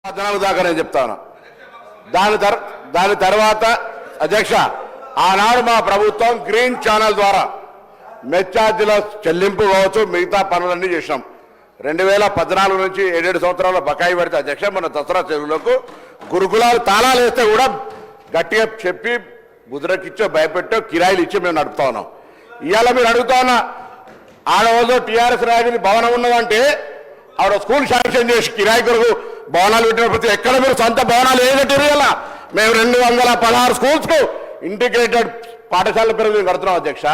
దాకా నేను చెప్తాను. దాని తర్వాత అధ్యక్ష ఆనాడు మా ప్రభుత్వం గ్రీన్ ఛానల్ ద్వారా మెచ్చార్జీల చెల్లింపు కావచ్చు మిగతా పనులన్నీ చేసినాం. 2014 నుంచి 7 సంవత్సరాల బకాయి పడితే అధ్యక్ష మన దసరా చెరువులకు గురుకులాలు తాళాలు వేస్తే కూడా గట్టిగా చెప్పి ముద్రకిచ్చో భయపెట్టో కిరాయిలు ఇచ్చి మేము నడుపుతా ఉన్నాం. ఇవాళ మీరు అడుగుతా ఉన్నా ఆడవాళ్ళు టీఆర్ఎస్ రాజుని భవనం ఉన్నదంటే ఆవిడ స్కూల్ శాంక్షన్ చేసి కిరాయి కొరకు భవనాలు పెట్టినప్పుడు ఎక్కడ మీరు సొంత భవనాలు ఏది కట్టారు? ఇలా మేము 216 స్కూల్స్కు ఇంటిగ్రేటెడ్ పాఠశాల పెరుగు కడుతున్నాం అధ్యక్ష.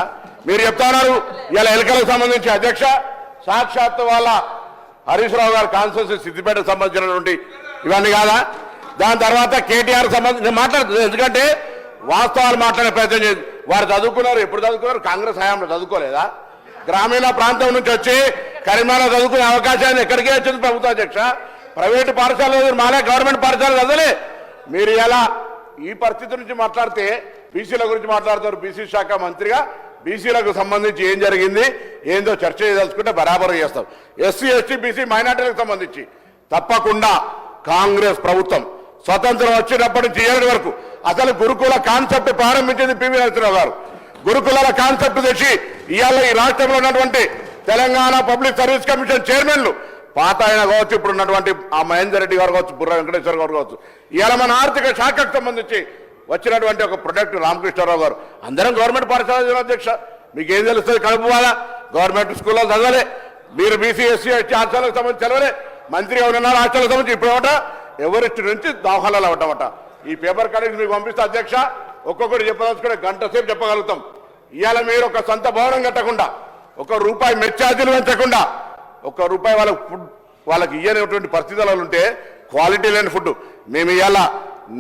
మీరు చెప్తా ఉన్నారు ఇలా ఎన్నికలకు సంబంధించి అధ్యక్ష సాక్షాత్ వాళ్ళ హరీష్ రావు గారు కాన్స్టిట్యూన్సీ సిద్దిపేటకు సంబంధించినటువంటి ఇవన్నీ కాదా? దాని తర్వాత కేటీఆర్ సంబంధించి మాట్లాడుతుంది. ఎందుకంటే వాస్తవాలు మాట్లాడే ప్రయత్నం చేసి వారు చదువుకున్నారు. ఎప్పుడు చదువుకున్నారు? కాంగ్రెస్ హయాంలో చదువుకోలేదా? గ్రామీణ ప్రాంతం నుంచి వచ్చి కరీంనగర్ చదువుకునే అవకాశాన్ని ఎక్కడికే వచ్చింది ప్రభుత్వ అధ్యక్ష. ప్రైవేటు పాఠశాలలు మాలే గవర్నమెంట్ పాఠశాలలు చదవలే. మీరు ఎలా ఈ పరిస్థితి నుంచి మాట్లాడితే బీసీల గురించి మాట్లాడతారు. బీసీ శాఖ మంత్రిగా బీసీలకు సంబంధించి ఏం జరిగింది ఏందో చర్చ చేయదలుచుకుంటే బరాబరు చేస్తాం. ఎస్సీ ఎస్టీ బీసీ మైనార్టీలకు సంబంధించి తప్పకుండా కాంగ్రెస్ ప్రభుత్వం స్వతంత్రం వచ్చినప్పటి నుంచి ఏడు వరకు అసలు గురుకుల కాన్సెప్ట్ ప్రారంభించింది పివి నరసింహరావు గారు. గురుకులాల కాన్సెప్ట్ తెచ్చి ఇవాళ ఈ రాష్ట్రంలో ఉన్నటువంటి తెలంగాణ పబ్లిక్ సర్వీస్ కమిషన్ చైర్మన్లు పాత ఆయన కావచ్చు, ఇప్పుడు ఉన్నటువంటి ఆ మహేందర్ రెడ్డి గారు కావచ్చు, బుర్ర వెంకటేశ్వర గారు కావచ్చు, ఇవాళ మన ఆర్థిక శాఖకు సంబంధించి వచ్చినటువంటి ఒక ప్రొడక్ట్ రామకృష్ణారావు గారు అందరం గవర్నమెంట్ పాఠశాల అధ్యక్ష. మీకు ఏం తెలుస్తుంది? కలుపువాలా గవర్నమెంట్ స్కూల్లో చదవలే. మీరు బీసీ ఎస్సీ ఎస్టీ హాస్టల్కి సంబంధించి చదవలే. మంత్రిగా ఉన్నారు హాస్టల్కి సంబంధించి ఇప్పుడేమట ఎవరిష్టి నుంచి దోహలాలు అవ్వటమట. ఈ పేపర్ కటింగ్స్ మీకు పంపిస్తే అధ్యక్ష ఒక్కొక్కటి చెప్పదలుచుకుంటే గంట సేపు చెప్పగలుగుతాం. ఇవాళ మీరు ఒక సొంత భవనం కట్టకుండా, ₹1 మెచ్చార్జీలు పెంచకుండా, ₹1 వాళ్ళకి ఇయ్యనటువంటి పరిస్థితులు ఉంటే క్వాలిటీ లేని ఫుడ్ మేము ఇవాళ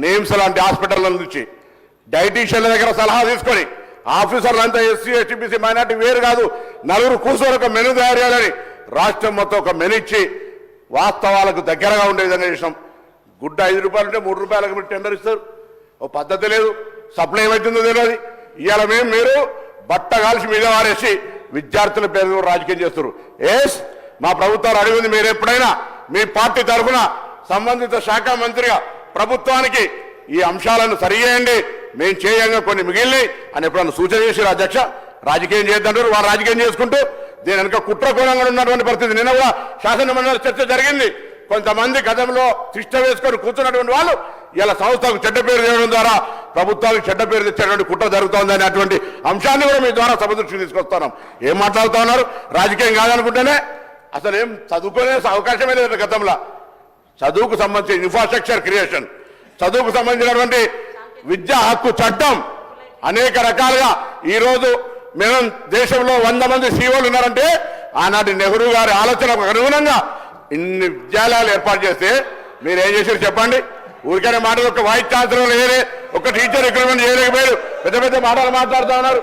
నేమ్స్ లాంటి హాస్పిటల్ నుంచి డైటీషియన్ల దగ్గర సలహా తీసుకొని ఆఫీసర్లు అంతా ఎస్సీ ఎస్టీ బీసీ మైనార్టీ వేరు కాదు, 4 కూర్చొని ఒక మెనూ తయారు చేయాలని రాష్ట్రం మొత్తం ఒక మెనూ ఇచ్చి వాస్తవాలకు దగ్గరగా ఉండే విధంగా చేసినాం. గుడ్డ ₹5 ఉంటే ₹3 మీరు టెండర్ ఇస్తారు. ఓ పద్ధతి లేదు. సప్లై ఏమవుతుందో తెలియదు. ఇవాళ మీరు బట్ట కాల్చి మీద వారేసి విద్యార్థుల పేరు రాజకీయం చేస్తారు. మా ప్రభుత్వాలు అడిగింది మీరు ఎప్పుడైనా మీ పార్టీ తరఫున సంబంధిత శాఖ మంత్రిగా ప్రభుత్వానికి ఈ అంశాలను సరిచేయండి, మేము చేయంగా కొన్ని మిగిలినాయి అని ఎప్పుడన్నా సూచన చేశారు అధ్యక్ష? రాజకీయం చేద్దంటారు. వారు రాజకీయం చేసుకుంటూ దీని వెనుక కుట్రకోణంగా ఉన్నటువంటి పరిస్థితి. నిన్న కూడా శాసనమండలి చర్చ జరిగింది. కొంతమంది గతంలో తిష్ట వేసుకొని కూర్చున్నటువంటి వాళ్ళు ఇలా సంస్థకు చెడ్డ పేరు చేయడం ద్వారా ప్రభుత్వానికి చెడ్డ పేరు తెచ్చేటువంటి కుట్ర జరుగుతోంది అనేటువంటి అంశాన్ని కూడా మీ ద్వారా సభ దృష్టికి తీసుకొస్తున్నాం. ఏం మాట్లాడుతూ ఉన్నారు? రాజకీయం కాదనుకుంటేనే అసలు ఏం చదువుకునే అవకాశమే లేదు. గతంలో చదువుకు సంబంధించిన ఇన్ఫ్రాస్ట్రక్చర్ క్రియేషన్, చదువుకు సంబంధించినటువంటి విద్యా హక్కు చట్టం అనేక రకాలుగా ఈరోజు మేము దేశంలో 100 మంది సీఓలు ఉన్నారంటే ఆనాటి నెహ్రూ గారి ఆలోచనకు అనుగుణంగా ఇన్ని విద్యాలయాలు ఏర్పాటు చేస్తే మీరు ఏం చేశారు చెప్పండి? ఊరికైనా మాటలు ఒక వైస్ ఛాన్సలర్ లేరే, ఒక టీచర్ రిక్రూట్మెంట్ చేయలేకపోయారు, పెద్ద పెద్ద మాటలు మాట్లాడుతూ ఉన్నారు.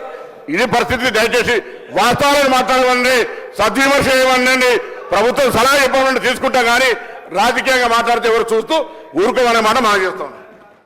ఇది పరిస్థితి. దయచేసి వాస్తవాలను మాట్లాడమండి, సద్విమర్శ చేయమనండి, ప్రభుత్వం సలహా చెప్పమని తీసుకుంటాం. కానీ రాజకీయంగా మాట్లాడితే ఎవరు చూస్తూ ఊరుకోమనే మాట మనం చేస్తాం.